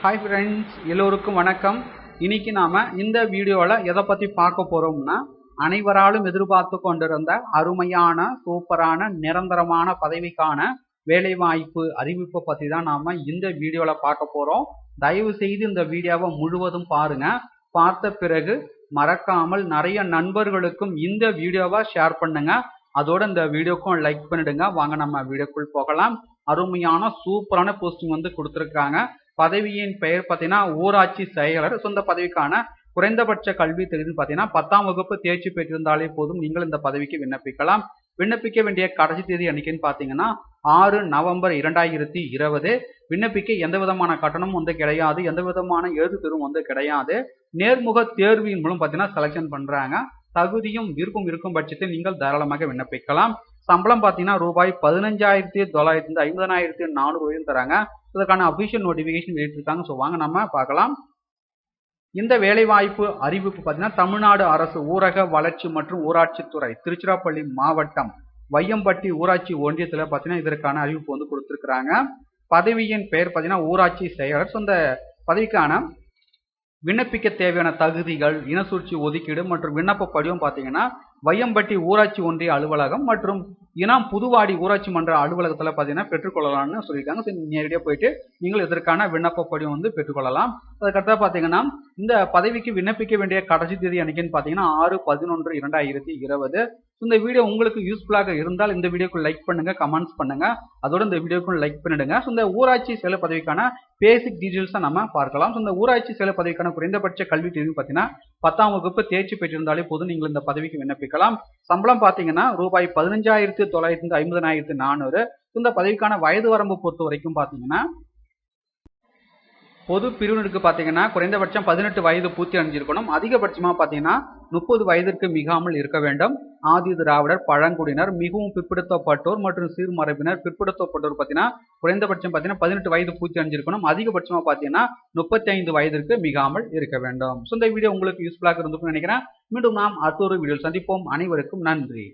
Hi friends, எல்லோருக்கும் வணக்கம். இன்னைக்கு நாம இந்த வீடியோவில் எதை பற்றி பார்க்க போகிறோம்னா, அனைவராலும் எதிர்பார்த்து கொண்டிருந்த அருமையான சூப்பரான நிரந்தரமான பதவிக்கான வேலைவாய்ப்பு அறிவிப்பை பற்றி தான் நாம் இந்த வீடியோவில் பார்க்க போகிறோம். தயவு செய்து இந்த வீடியோவை முழுவதும் பாருங்க. பார்த்த பிறகு மறக்காமல் நிறைய நண்பர்களுக்கும் இந்த வீடியோவை ஷேர் பண்ணுங்க. அதோட இந்த வீடியோக்கும் லைக் பண்ணிடுங்க. வாங்க நம்ம வீடியோக்குள் போகலாம். அருமையான சூப்பரான போஸ்டிங் வந்து கொடுத்துருக்காங்க. பதவியின் பெயர் பார்த்தீங்கன்னா ஊராட்சி செயலர். சொந்த பதவிக்கான குறைந்தபட்ச கல்வி தகுதி பார்த்தீங்கன்னா 10ஆம் வகுப்பு தேர்ச்சி பெற்றிருந்தாலே போதும் நீங்கள் இந்த பதவிக்கு விண்ணப்பிக்கலாம். விண்ணப்பிக்க வேண்டிய கடைசி தேதி அன்னைக்குன்னு பார்த்தீங்கன்னா 6 நவம்பர் 2020. விண்ணப்பிக்க எந்த விதமான கட்டணமும் வந்து கிடையாது, எந்த விதமான எழுத்து தேர்வும் வந்து கிடையாது. நேர்முக தேர்வின் மூலம் பார்த்தீங்கன்னா செலக்ஷன் பண்றாங்க. தகுதியும் விருப்பம் இருக்கும் பட்சத்தில் நீங்கள் தாராளமாக விண்ணப்பிக்கலாம். சம்பளம் பார்த்தீங்கன்னா ரூபாய் 15,950 50,400 தராங்க. இதற்கான அபிஷியல் நோட்டிபிகேஷன் வெளியிட்டிருக்காங்க. ஸோ வாங்க நம்ம பார்க்கலாம். இந்த வேலைவாய்ப்பு அறிவிப்பு பார்த்தீங்கன்னா தமிழ்நாடு அரசு ஊரக வளர்ச்சி மற்றும் ஊராட்சித்துறை திருச்சிராப்பள்ளி மாவட்டம் வையம்பட்டி ஊராட்சி ஒன்றியத்தில் பார்த்தீங்கன்னா இதற்கான அறிவிப்பு வந்து கொடுத்துருக்குறாங்க. பதவியின் பெயர் பார்த்தீங்கன்னா ஊராட்சி செயலர். ஸோ இந்த பதவிக்கான விண்ணப்பிக்க தேவையான தகுதிகள், இனசூழ்ச்சி ஒதுக்கீடு மற்றும் விண்ணப்ப படிவம் பார்த்தீங்கன்னா வையம்பட்டி ஊராட்சி ஒன்றிய அலுவலகம் மற்றும் இனாம் புதுவாடி ஊராட்சி மன்ற அலுவலகத்தில் பார்த்தீங்கன்னா பெற்றுக்கொள்ளலாம்னு சொல்லியிருக்காங்க. ஸோ நேரடியாக போயிட்டு நீங்கள் இதற்கான விண்ணப்ப படிவம் வந்து பெற்றுக்கொள்ளலாம். அதுக்கடுத்தா பார்த்தீங்கன்னா இந்த பதவிக்கு விண்ணப்பிக்க வேண்டிய கடைசி தேதி அன்னைக்குன்னு பார்த்தீங்கன்னா 6/11/2020. இந்த வீடியோ உங்களுக்கு யூஸ்ஃபுல்லாக இருந்தால் இந்த வீடியோக்கு லைக் பண்ணுங்க, கமெண்ட்ஸ் பண்ணுங்க. அதோட இந்த வீடியோக்கு லைக் பண்ணிடுங்க. ஸோ இந்த ஊராட்சி செயலர் பதவிக்கான பேசிக் டீடைல்ஸை நம்ம பார்க்கலாம். ஸோ இந்த ஊராட்சி செயலர் பதவிக்கான குறைந்தபட்ச கல்வி தகுதி பார்த்தீங்கன்னா 10ஆம் வகுப்பு தேர்ச்சி பெற்றிருந்தாலே போதும் நீங்கள் இந்த பதவிக்கு விண்ணப்பிக்கலாம். சம்பளம் பார்த்தீங்கன்னா ரூபாய் 15,950 50,400. இந்த பதவிக்கான வயது வரம்பு பொறுத்த வரைக்கும் பார்த்தீங்கன்னா பொது பிரிவினருக்கு பார்த்தீங்கன்னா குறைந்தபட்சம் 18 வயது பூர்த்தி அடைஞ்சிருக்கணும். அதிகபட்சமாக பார்த்தீங்கன்னா 30 வயதிற்கு மிகாமல் இருக்க வேண்டும். ஆதி திராவிடர், பழங்குடியினர், மிகவும் பிற்படுத்தப்பட்டோர் மற்றும் சீர்மரபினர் பிற்படுத்தப்பட்டோர் பார்த்தீங்கன்னா குறைந்தபட்சம் பார்த்தீங்கன்னா 18 வயது பூர்த்தி அடைஞ்சிருக்கணும். அதிகபட்சமாக பார்த்தீங்கன்னா 35 வயதிற்கு மிகாமல் இருக்க வேண்டும். ஸோ இந்த வீடியோ உங்களுக்கு யூஸ்ஃபுல்லாக இருந்திருக்கும்னு நினைக்கிறேன். மீண்டும் நாம் அடுத்த ஒரு வீடியோ சந்திப்போம். அனைவருக்கும் நன்றி.